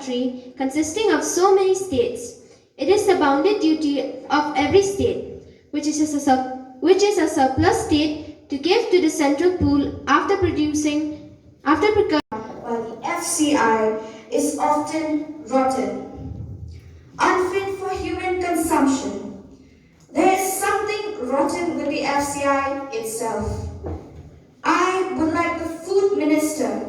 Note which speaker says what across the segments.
Speaker 1: country consisting of so many states, it is the bounden duty of every state, which is a surplus state, to give to the central pool after producing,
Speaker 2: while the FCI is often rotten, unfit for human consumption. There is something rotten with the FCI itself. I would like the Food Minister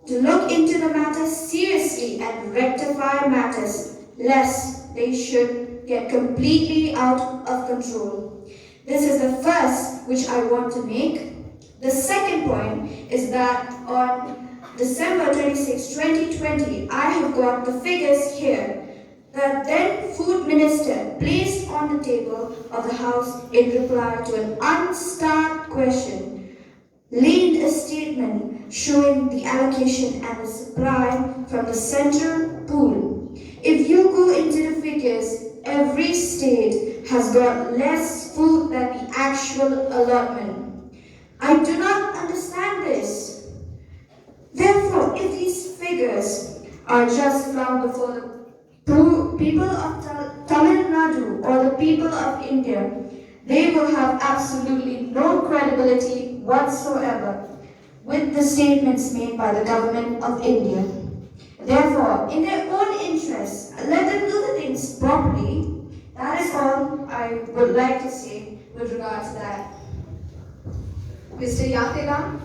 Speaker 2: to look into the matter seriously and rectify matters, lest they should get completely out of control. This is the first which I want to make. The second point is that on December 26, 2020, I have got the figures here. The then Food Minister placed on the table of the House in reply to an unstarred question, laid a statement showing the allocation and the supply from the central pool. If you go into the figures, every state has got less food than the actual allotment. I do not understand this. Therefore, if these figures are just found before the people of Tamil Nadu or the people of India, they will have absolutely no credibility whatsoever with the statements made by the government of India. Therefore, in their own interests, let them do the things properly. That is all I would like to say with regard to that. Mr. Yakela?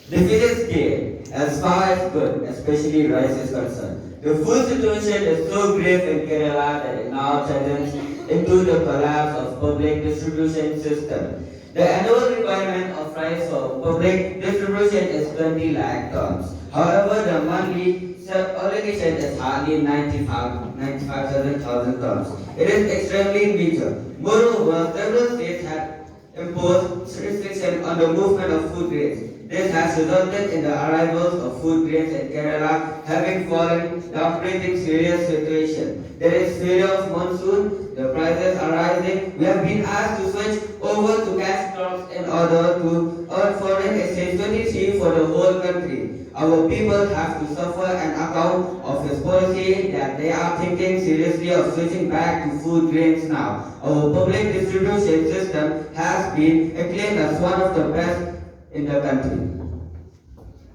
Speaker 3: The figures clear, as far as good, especially rice is concerned. The food situation is so grave in Kerala that it now threatens into the collapse of public distribution system. The annual requirement of rice for public distribution is 20 lakh tons. However, the monthly allocation is hardly 95,000 tons. It is extremely meager. Moreover, several states have imposed restrictions on the movement of food grains. This has resulted in the arrivals of food grains in Kerala having fallen down, creating serious situation. There is failure of monsoon, the prices are rising. We have been asked to switch over to cash crops in order to earn foreign exchange 23 for the whole country. Our people have to suffer an account of his policy that they are thinking seriously of switching back to food grains now. Our public distribution system has been acclaimed as one of the best in the country.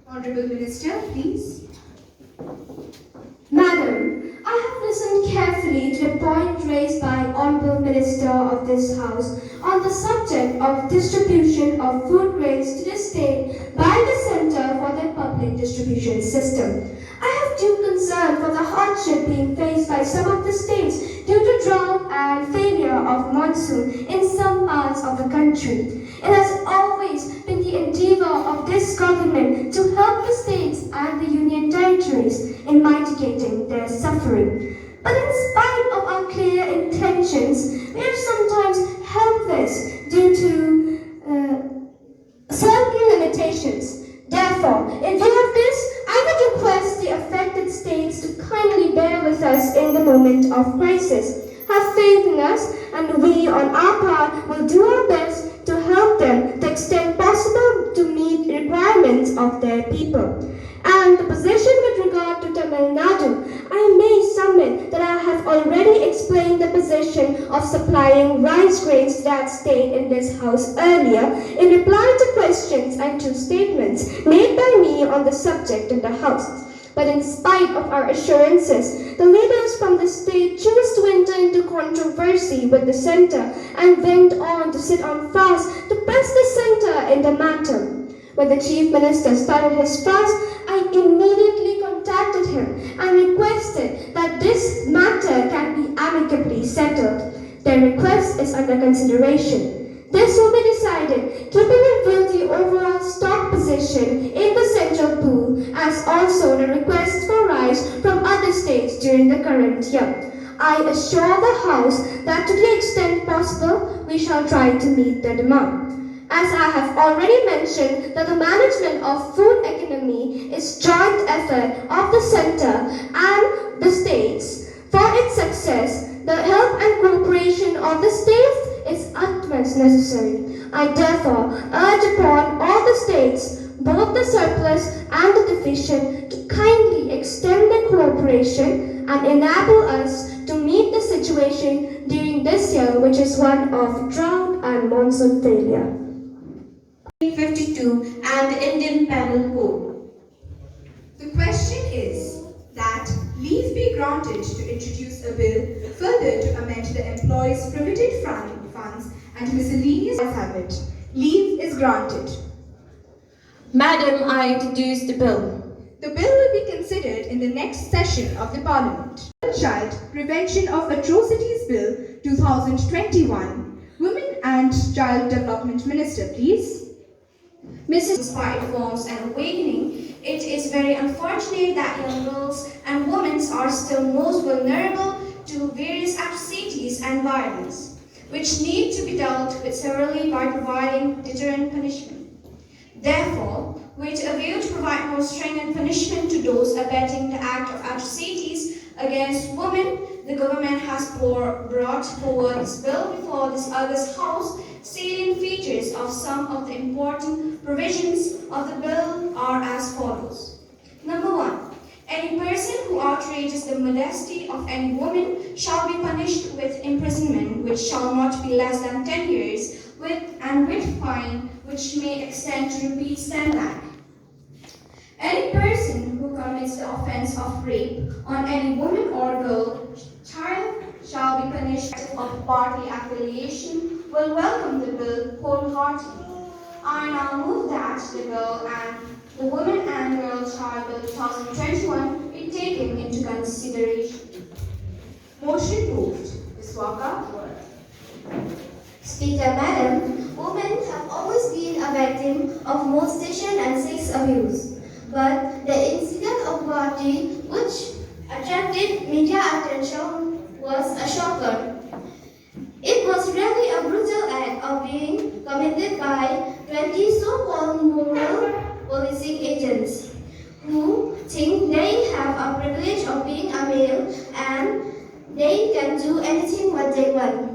Speaker 2: Honorable Minister, please.
Speaker 1: Madam, I have listened carefully to the point raised by Honorable Minister of this House on the subject of distribution of food grains to the state by the Centre for their public distribution system. I have due concern for the hardship being faced by some of the states due to drought and failure of monsoon in some parts of the country. It has always been the endeavor of this government to help the states and the union territories in mitigating their suffering. But in spite of our clear intentions, we are sometimes helpless due to certain limitations. Therefore, in view of this, I would request the affected states to kindly bear with us in the moment of crisis. Have faith in us, and we on our part will do our best to help them to extent possible to meet the requirements of their people. And the position with regard to Tamil Nadu, I may submit that I have already explained the position of supplying rice grains to that state in this House earlier in reply to questions and to statements made by me on the subject in the House. But in spite of our assurances, the leaders from the state chose to enter into controversy with the centre and went on to sit on fast to press the centre in the matter. When the Chief Minister started his fast, I immediately contacted him and requested that this matter can be amicably settled. Their request is under consideration. This will be decided keeping in view the overall stock position in the central pool, as also the requests for rice from other states during the current year. I assure the House that to the extent possible, we shall try to meet the demand. As I have already mentioned, that the management of food economy is joint effort of the centre and the states. For its success, the help and cooperation of the states is utmost necessary. I therefore urge upon all the states, both the surplus and the deficient, to kindly extend their cooperation and enable us to meet the situation during this year, which is one of drought and monsoon failure.
Speaker 2: 1952 and the Indian Penal Code.
Speaker 4: The question is that leave be granted to introduce a bill further to amend the Employees' Provident Funds and miscellaneous habit. Leave is granted.
Speaker 2: Madam, I introduce the bill.
Speaker 4: The bill will be considered in the next session of the Parliament. Child Prevention of Atrocities Bill 2021. Women and Child Development Minister, please.
Speaker 2: Mrs. Inspired Reforms and Awakening, it is very unfortunate that young girls and women are still most vulnerable to various atrocities and violence, which need to be dealt with severely by providing deterrent punishment. Therefore, with a view to provide more stringent punishment to those abetting the act of atrocities against women, the government has brought forward this bill before this August House. Salient features of some of the important provisions of the bill are as follows. Number 1. Any person who outrages the modesty of any woman shall be punished with imprisonment, which shall not be less than 10 years, with fine, which may extend to rupees 10 lakh. Any person who commits the offense of rape on any woman or girl, child, shall be punished of party affiliation, will welcome the bill wholeheartedly. I now move that the bill and the Women and Girl Child Bill 2021 be taken into consideration.
Speaker 4: Motion moved. Ms. Walker.
Speaker 5: Speaker Madam, women have always been a victim of molestation and sex abuse. But the incident of Guwahati, which attracted media attention, was a shocker. It was really a brutal act of being committed by 20 so-called moral policing agents who think they have a privilege of being a male and they can do anything what they want.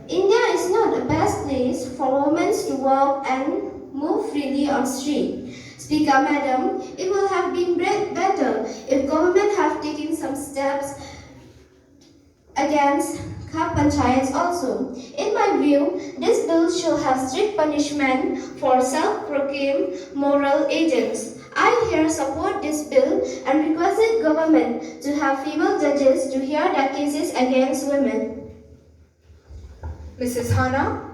Speaker 5: India is not the best place for women to walk and move freely on street. Speaker Madam, it would have been better if government have taken some steps against Khap Panchayats also. In my view, this bill should have strict punishment for self-proclaimed moral agents. I here support this bill and requested government to have female judges to hear the cases against women.
Speaker 4: Mrs. Hana.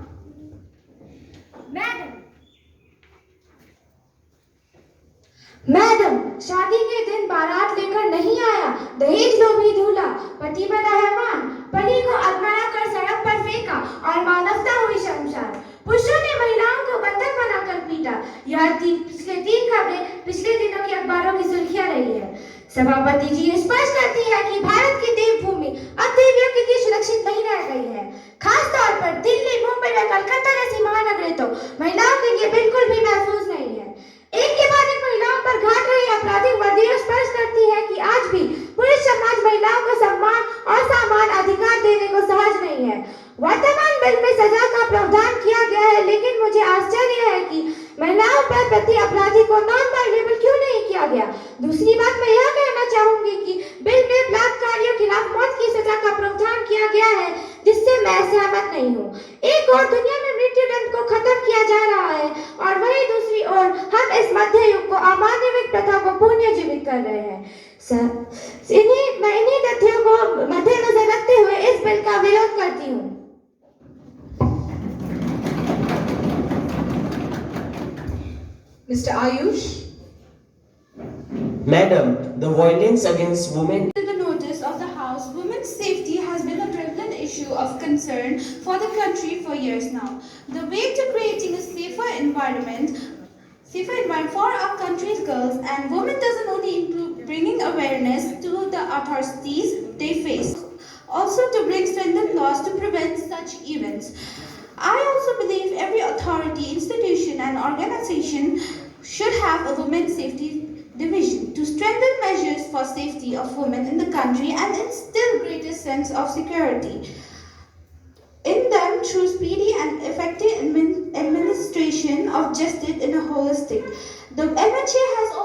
Speaker 1: Madam, शादी के दिन बारात लेकर नहीं आया, दहेज लोभी दूल्हा, पति बना हैवान, पति को अपना कर सड़क पर फेंका और मानवता हुई शर्मसार। पुरुषों ने महिलाओं को बंधक बनाकर पीटा। यह पिछले 3 खबरें पिछले दिनों की अखबारों की सुर्खियां रही है। सभापति जी स्पष्ट करती है कि भारत की देवभूमि अब देवियों के लिए सुरक्षित नहीं रह गई है। खास तौर पर दिल्ली, मुंबई व कलकत्ता जैसी महानगरें तो महिलाओं के लिए बिल्कुल भी महफूज नहीं है। एक के बाद एक महिलाओं पर घाट रही आपराधिक वर्दियां स्पष्ट करती है कि आज भी पुरुष समाज महिलाओं को सम्मान और समान अधिकार देने को सहज नहीं है। वर्तमान बिल में सजा का प्रावधान किया गया है, लेकिन मुझे आश्चर्य है कि महिलाओं पर प्रति अपराधी को नॉन वायलेबल क्यों नहीं किया गया। दूसरी बात मैं यह कहना चाहूंगी कि बिल में बलात्कारियों के खिलाफ मौत की सजा का प्रावधान किया गया है, जिससे मैं सहमत नहीं हूँ। एक और दुनिया में मृत्यु दंड को खत्म किया जा रहा है और वहीं दूसरी ओर हम इस मध्य युग को अमानविक प्रथा को पुनर्जीवित कर रहे हैं। मैं इन्हीं तथ्यों को मद्देनजर रखते हुए इस बिल का विरोध करती हूँ।
Speaker 4: Mr. Ayush.
Speaker 6: Madam, the violence against women.
Speaker 7: To the notice of the House, women's safety has been a prevalent issue of concern for the country for years now. The way to creating a safer environment for our country's girls and women doesn't only include bringing awareness to the atrocities they face, also to bring stringent laws to prevent such events. I also believe every authority, institution and organization should have a women's safety division to strengthen measures for safety of women in the country and instill greater sense of security. in them through speedy and effective administration of justice in a holistic. The MHA has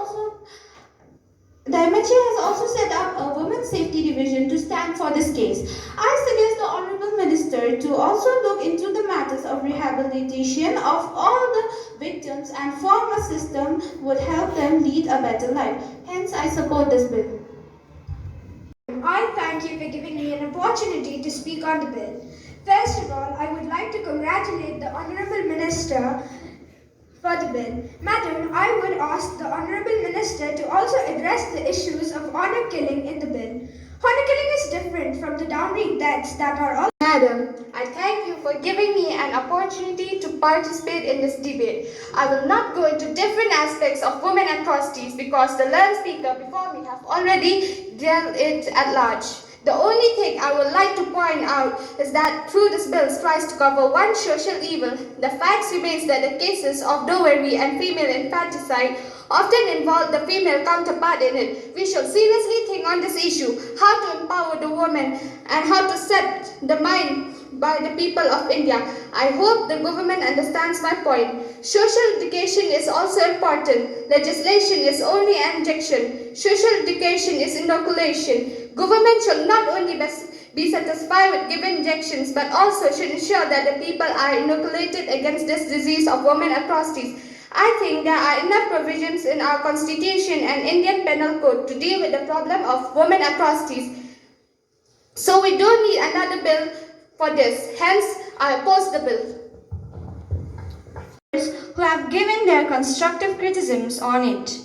Speaker 7: also set up a women's safety division to stand for this case. I suggest the Honorable Minister to also look into the matters of rehabilitation of all the victims and form a system would help them lead a better life. Hence, I support this bill.
Speaker 1: I thank you for giving me an opportunity to speak on the bill. First of all, I would like to congratulate the Honorable Minister for the bill. Madam, I would ask the Honorable Minister to also address the issues of honor killing in the bill. Honor killing is different from the downright deaths that are all. Madam, I thank you for giving me an opportunity to participate in this debate. I will not go into different aspects of women atrocities because the learned speaker before me have already dealt it at large. The only thing I would like to point out is that through this bill tries to cover one social evil, the fact remains that the cases of dowry and female infanticide often involve the female counterpart in it. We should seriously think on this issue, how to empower the woman and how to set the mind by the people of India. I hope the government understands my point. Social education is also important. Legislation is only an injection. Social education is inoculation. Government should not only be satisfied with giving injections, but also should ensure that the people are inoculated against this disease of women atrocities. I think there are enough provisions in our constitution and Indian penal code to deal with the problem of women atrocities. So we don't need another bill for this. Hence, I oppose the bill. Who have given their constructive criticisms on it.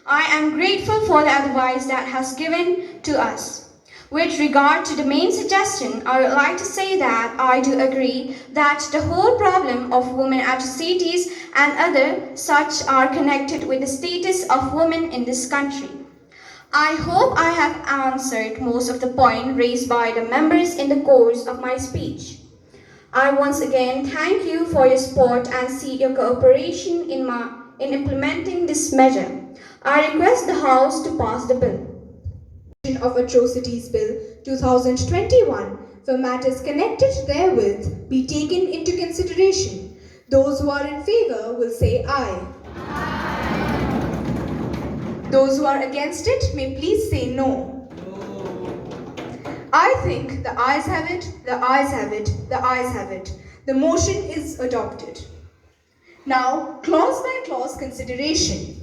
Speaker 1: I am grateful for the advice that has given to us. With regard to the main suggestion, I would like to say that I do agree that the whole problem of women atrocities and other such are connected with the status of women in this country. I hope I have answered most of the points raised by the members in the course of my speech. I once again thank you for your support and seek your cooperation in implementing this measure. I request the House to pass the bill.
Speaker 4: Of Atrocities Bill 2021 for matters connected therewith be taken into consideration. Those who are in favor will say aye. Aye. Those who are against it may please say no. I think the ayes have it, the ayes have it, the ayes have it. The motion is adopted. Now, clause by clause consideration.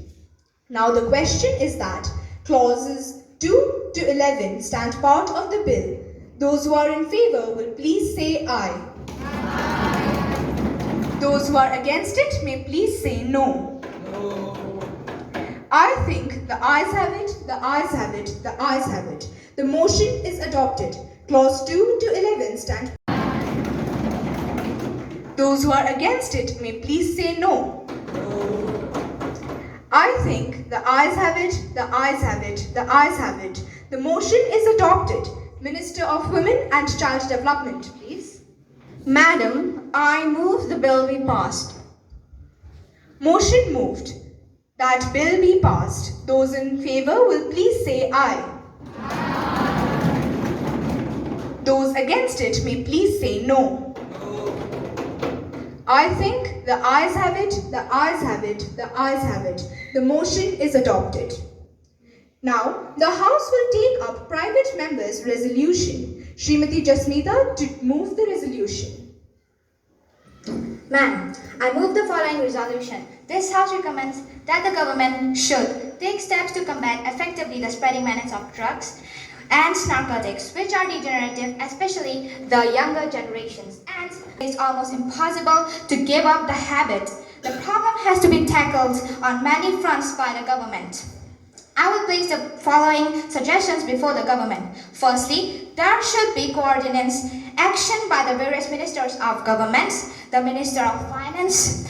Speaker 4: Now the question is that clauses 2 to 11 stand part of the bill. Those who are in favor will please say aye. Aye. Those who are against it may please say no. No. I think the ayes have it, the ayes have it, the ayes have it. The motion is adopted. Clause 2 to 11 stand. Those who are against it may please say no. I think the ayes have it, the ayes have it, the ayes have it. The motion is adopted. Minister of Women and Child Development, please.
Speaker 1: Madam, I move the bill be passed.
Speaker 4: Motion moved. That bill be passed. Those in favor will please say aye. Those against it may please say no. I think the ayes have it, the ayes have it, the ayes have it. The motion is adopted. Now, the House will take up private members' resolution. Srimati Jasmeeta to move the resolution.
Speaker 8: Ma'am, I move the following resolution. This House recommends that the government should take steps to combat effectively the spreading menace of drugs and narcotics, which are degenerative, especially the younger generations. And it's almost impossible to give up the habit. The problem has to be tackled on many fronts by the government. I will place the following suggestions before the government. Firstly, there should be coordinated action by the various ministers of governments. The Minister of Finance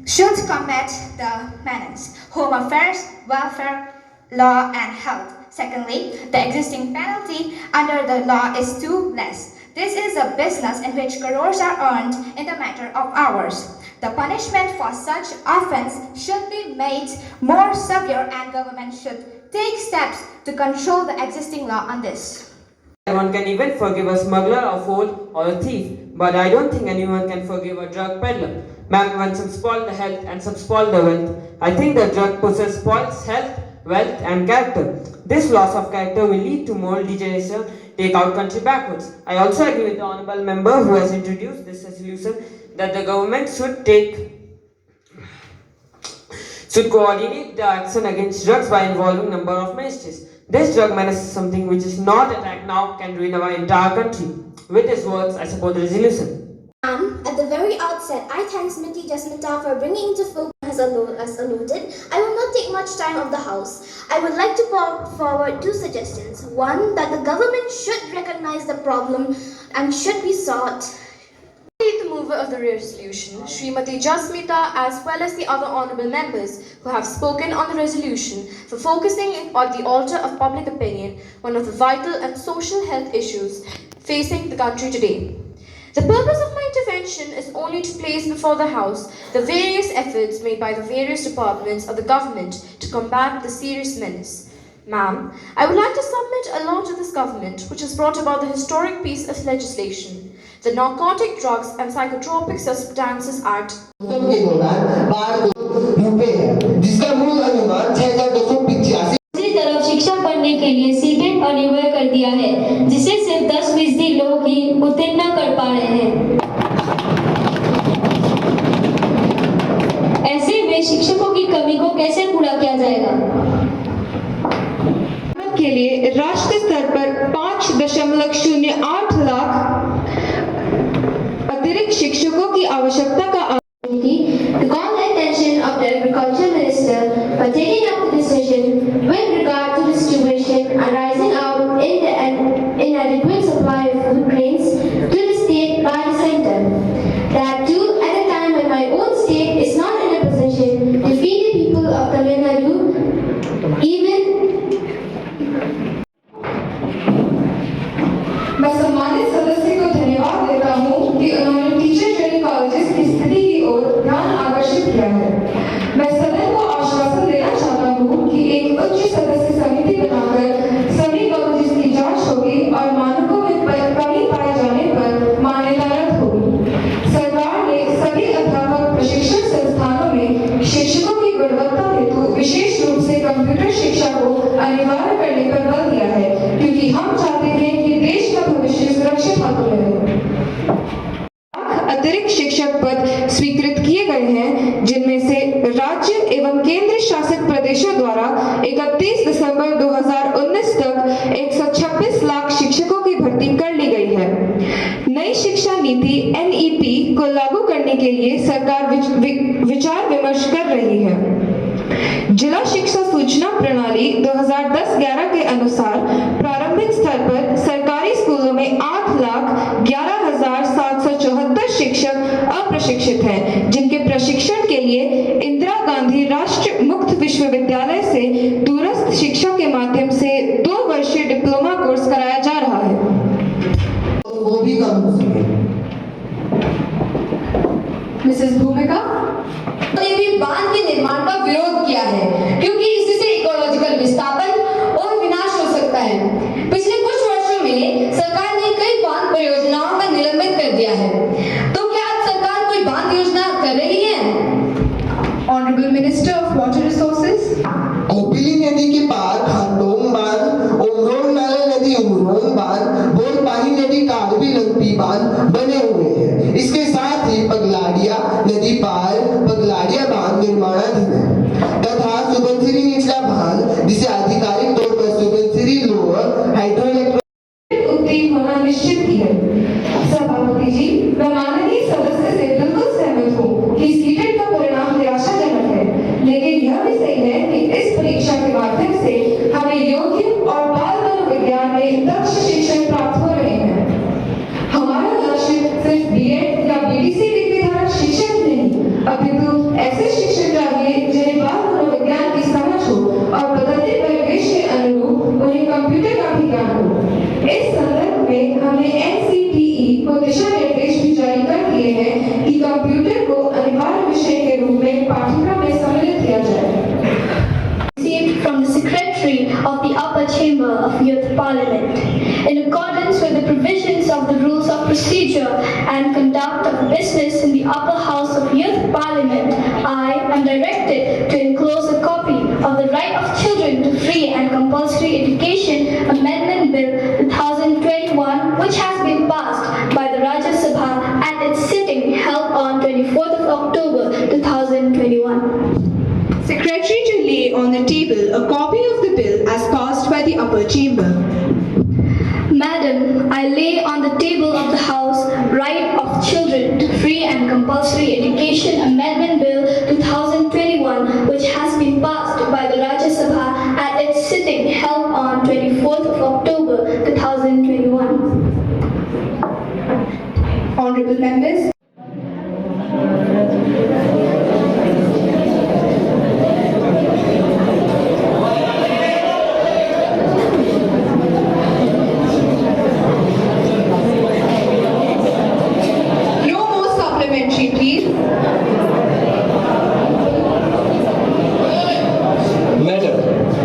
Speaker 8: should combat the menace, Home Affairs, Welfare, Law and Health. Secondly, the existing penalty under the law is too less. This is a business in which crores are earned in the matter of hours. The punishment for such offense should be made more severe and government should take steps to control the existing law on this.
Speaker 6: One can even forgive a smuggler, a fool, or a thief,
Speaker 9: but I don't think anyone can forgive a drug peddler. Ma'am, when some spoil the health and some spoil the wealth, I think the drug possess spoils health, wealth and character. This loss of character will lead to moral degeneration, take our country backwards. I also agree with the honorable member who has introduced this resolution that the government should coordinate the action against drugs by involving number of ministries. This drug menace is something which is not attacked now can ruin our entire country. With these words, I support the resolution.
Speaker 5: At the very outset, I thank Smithy Jasmita for bringing into focus as alluded. I will not take much time of the House. I would like to put forward two suggestions. One, that the government should recognize the problem and should be sought.
Speaker 10: The mover of the resolution, Srimati Jasmita, as well as the other honourable members who have spoken on the resolution, for focusing on the altar of public opinion, one of the vital and social health issues facing the country today. The purpose of my intervention is only to place before the House the various efforts made by the various departments of the government to combat the serious menace. Ma'am, I would like to submit a law to this government which has brought about the historic piece of legislation, the Narcotic Drugs and Psychotropic Substances Act.
Speaker 11: दूसरी तरफ शिक्षा पढ़ने के लिए CTET अनिवार्य कर दिया है, जिससे सिर्फ 10% लोग ही उत्तीर्ण कर पा रहे हैं। ऐसे में शिक्षकों की कमी को कैसे पूरा किया जाएगा?
Speaker 12: के लिए राष्ट्रीय स्तर पर 5.08 लाख अतिरिक्त शिक्षकों की आवश्यकता का
Speaker 5: To call the attention of the Agriculture Minister for taking up the decision with regard to the situation arising out in the inadequate supply of food grains to the state by the centre. That too at a time when my own state is not in a position to feed the people of Tamil Nadu,
Speaker 12: मैं सम्मानित सदस्य को धन्यवाद देता हूँ कि उन्होंने teacher training colleges की स्थिति की ओर ध्यान आकर्षित किया है। मैं सदन को आश्वासन देना चाहता हूँ कि एक उच्च सदस्य समिति बनाकर सभी कॉलेजेस की जांच होगी और मानकों में कमी पाए जाने पर मान्यता रद्द होगी। सरकार ने सभी अध्यापक प्रशिक्षण संस्थानों में शिक्षकों की गुणवत्ता हेतु विशेष रूप से कंप्यूटर शिक्षा को अनिवार्य करने पर बल दिया है, क्योंकि हम चाहते हैं कि देश का भविष्य सुरक्षित हाथों में रहे। अतिरिक्त शिक्षक पद स्वीकृत किए गए हैं, जिनमें से राज्य एवं केंद्र शासित प्रदेशों द्वारा 31 दिसंबर 2019 तक 126 लाख शिक्षकों की भर्ती कर ली गई है। नई शिक्षा नीति NEP को लागू करने के लिए सरकार विचार विमर्श कर रही है। जिला शिक्षा सूचना प्रणाली 2010-11 के अनुसार प्रारंभिक स्तर पर सरकारी स्कूलों में 8,11,774 शिक्षक अप्रशिक्षित हैं, जिनके प्रशिक्षण के लिए इंदिरा गांधी राष्ट्रीय मुक्त विश्वविद्यालय से दूरस्थ शिक्षा के माध्यम से 2 वर्षीय डिप्लोमा कोर्स कराया जा रहा है।
Speaker 6: वो भी कम हो सके।
Speaker 12: मिसेस भूमिका
Speaker 13: ने भी बांध के निर्माण का विरोध किया है, क्योंकि इसी से इकोलॉजिकल विस्थापन और विनाश हो सकता है। पिछले कुछ वर्षों में सरकार ने कई बांध परियोजनाओं का निलंबित कर दिया है, तो क्या आज सरकार कोई बांध योजना कर रही है?
Speaker 12: Honourable minister of water resources.
Speaker 6: Kopili नदी के पार खारडोंग बांध, ओमरोन नाला नदी उमरोन बांध, बोरपाही नदी कार्बी लंपी बांध बने हुए हैं। इसके साथ ही पगलाडिया नदी पार पगलाडिया बांध निर्माणाधीन है तथा सुबनसिरी निचला बांध, जिसे आधिकारिक तौर पर सुबनसिरी लोअर हाइड्रोइलेक्ट्रिक
Speaker 12: उत्तीर्ण होना निश्चित ही है। सभापति जी, मैं माननीय सदस्य से बिल्कुल सहमत हूँ कि सीटेट का परिणाम निराशाजनक है, लेकिन यह भी सही है कि इस परीक्षा के माध्यम से हमें योग्य और बाल मनोविज्ञान में दक्ष शिक्षक प्राप्त हो रहे हैं। हमारा लक्ष्य सिर्फ B.Ed या BTC डिग्री धारक शिक्षक नहीं, अपितु ऐसे शिक्षक चाहिए जिन्हें बाल मनोविज्ञान की समझ हो और बदलते परिवेश के अनुरूप उन्हें कंप्यूटर का भी ज्ञान हो। इस संदर्भ में हमने NCTE को दिशा निर्देश भी जारी कर दिए हैं कि कंप्यूटर को अनिवार्य विषय के रूप में पाठ्यक्रम में सम्मिलित किया जाए।
Speaker 11: Received from the Secretary of the Upper Chamber of Youth Parliament, in accordance with the provisions of the Rules of Procedure procedure and conduct of business in the upper house of Youth Parliament, I am directed to enclose a copy of the Right of Children to Free and Compulsory Education Amendment Bill 2021, which has been passed by the Rajya Sabha at its sitting held on 24th of October 2021.
Speaker 4: Secretary to lay on the table a copy of the bill as passed by the upper chamber.
Speaker 11: Madam, I lay on the table of the House Right of Children to Free and Compulsory Education Amendment Bill 2021, which has been passed by the Rajya Sabha at its sitting held on 24th of October 2021.
Speaker 4: Honorable members,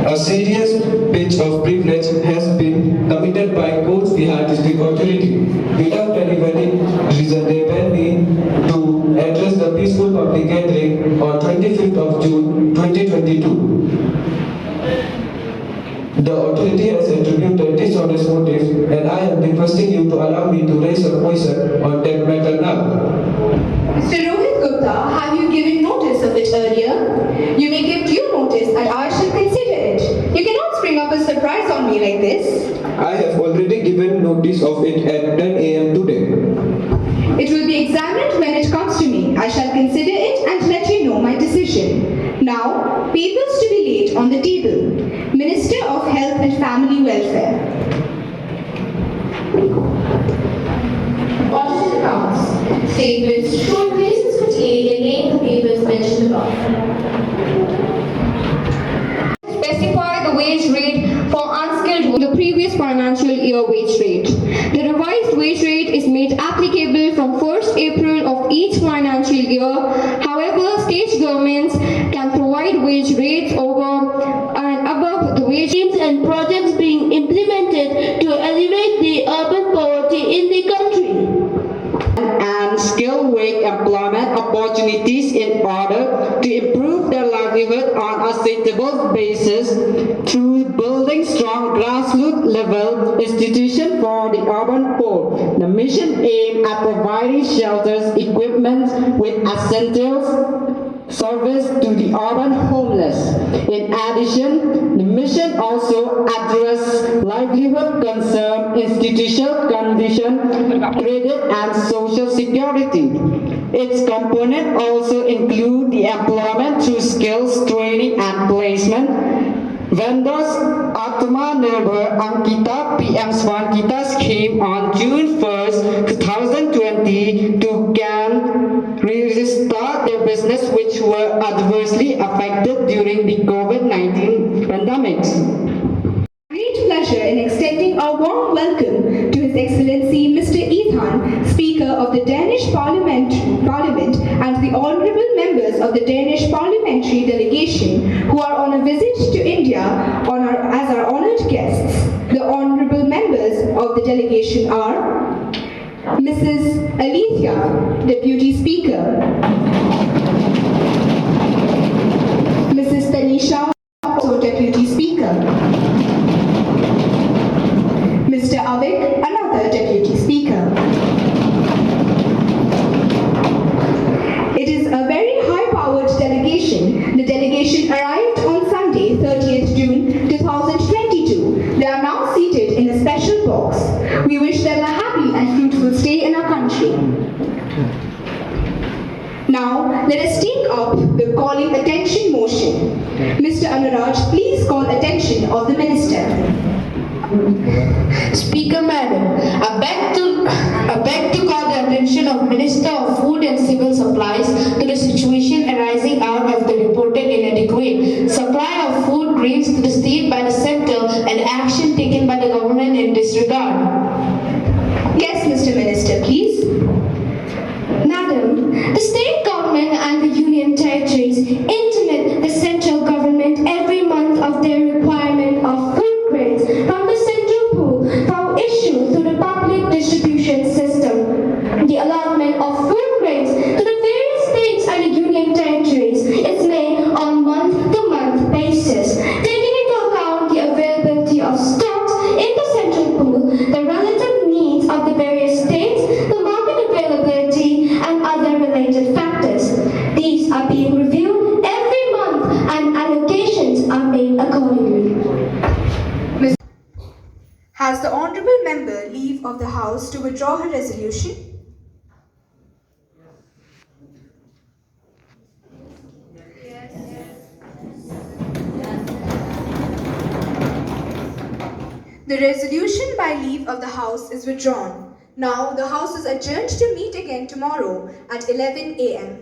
Speaker 14: a serious breach of privilege has been committed by Coach Bihar District Authority without any valid reason. They were to address the peaceful public gathering on 25th of June 2022. The authority has attributed dishonest motives, and I am requesting you to allow me to raise a question on that matter now.
Speaker 4: Mr. Rohit Gupta, have you given notice of it earlier? You may give due notice and I shall consider it. You cannot spring up a surprise on me like this.
Speaker 14: I have already given notice of it at 10 a.m. today.
Speaker 4: It will be examined when it comes to me. I shall consider it and let you know my decision. Now, papers to be laid on the table. Minister of Health and Family Welfare.
Speaker 10: Audited accounts. Statements showing reasons for delay in laying the papers mentioned above.
Speaker 13: Specify the wage rate for unskilled the previous financial year wage rate. The revised wage rate is made applicable from 1st April of each financial year. However, state governments can provide wage rates over and above the wage
Speaker 11: Schemes and projects being implemented to alleviate the urban poverty in the country.
Speaker 15: And skill work employment opportunities in order to improve their livelihood on a sustainable basis through building strong grassroots level institutions for the urban poor. The mission aimed at providing shelters, equipment with essentials service to the urban homeless. In addition, the mission also addressed livelihood concern, institutional condition, credit and social security. Its components also include the employment through skills, training and placement. Vendors Atma Nirbhar Ankita PM Swankita scheme on June 1st, 2020 to can restart their business which were adversely affected during the COVID-19 pandemic.
Speaker 4: Great pleasure in extending a warm welcome to His Excellency Mr. Ethan, Speaker of the Danish Parliament and the honourable members of the Danish Parliamentary Delegation who are on a visit to India as our honoured guests. The honourable members of the delegation are Mrs. Alethea, Deputy Speaker, Mrs. Tanisha, also Deputy Speaker, Mr. Avik, another Deputy Speaker. It is a very high-powered delegation. The delegation arrived on Sunday, 30th June 2022. They are now seated in a special box. We wish them a happy and fruitful stay in our country. Now, let us take up the calling attention motion. Mr. Anuraj, please call attention of the Minister.
Speaker 16: Speaker Madam, I beg to call the attention of Minister of Food and Civil Supplies to the situation arising out of the reported inadequate supply of food grains to the state by the center and action taken by the government in this regard.
Speaker 4: Yes, Mr. Minister, please.
Speaker 11: Madam, the state government and the union territories intimate the central government every month of their requirement of food grains from the central pool for issue through the public distribution system. campaign accordingly.
Speaker 4: Has the honourable member leave of the House to withdraw her resolution? The resolution by leave of the House is withdrawn. Now the House is adjourned to meet again tomorrow at 11 a.m.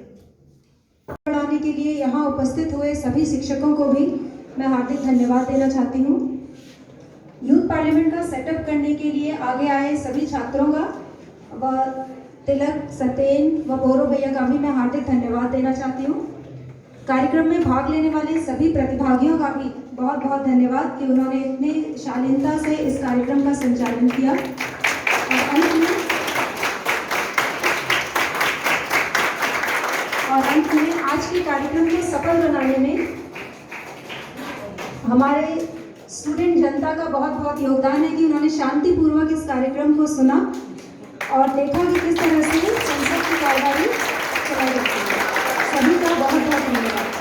Speaker 17: पढ़ाने के लिए यहाँ उपस्थित हुए सभी शिक्षकों को भी मैं हार्दिक धन्यवाद देना चाहती हूँ। यूथ पार्लियामेंट का सेटअप करने के लिए आगे आए सभी छात्रों का व तिलक, सतेन व बोरो भैया का भी मैं हार्दिक धन्यवाद देना चाहती हूँ। कार्यक्रम में भाग लेने वाले सभी प्रतिभागियों का भी बहुत बहुत धन्यवाद कि उन्होंने इतनी शालीनता से इस कार्यक्रम का संचालन किया। और अंत में आज के कार्यक्रम को सफल बनाने में हमारे स्टूडेंट जनता का बहुत बहुत योगदान है कि उन्होंने शांतिपूर्वक इस कार्यक्रम को सुना और देखा कि किस तरह से संसद की कार्यवाही चलाई जाती है। सभी का बहुत बहुत धन्यवाद।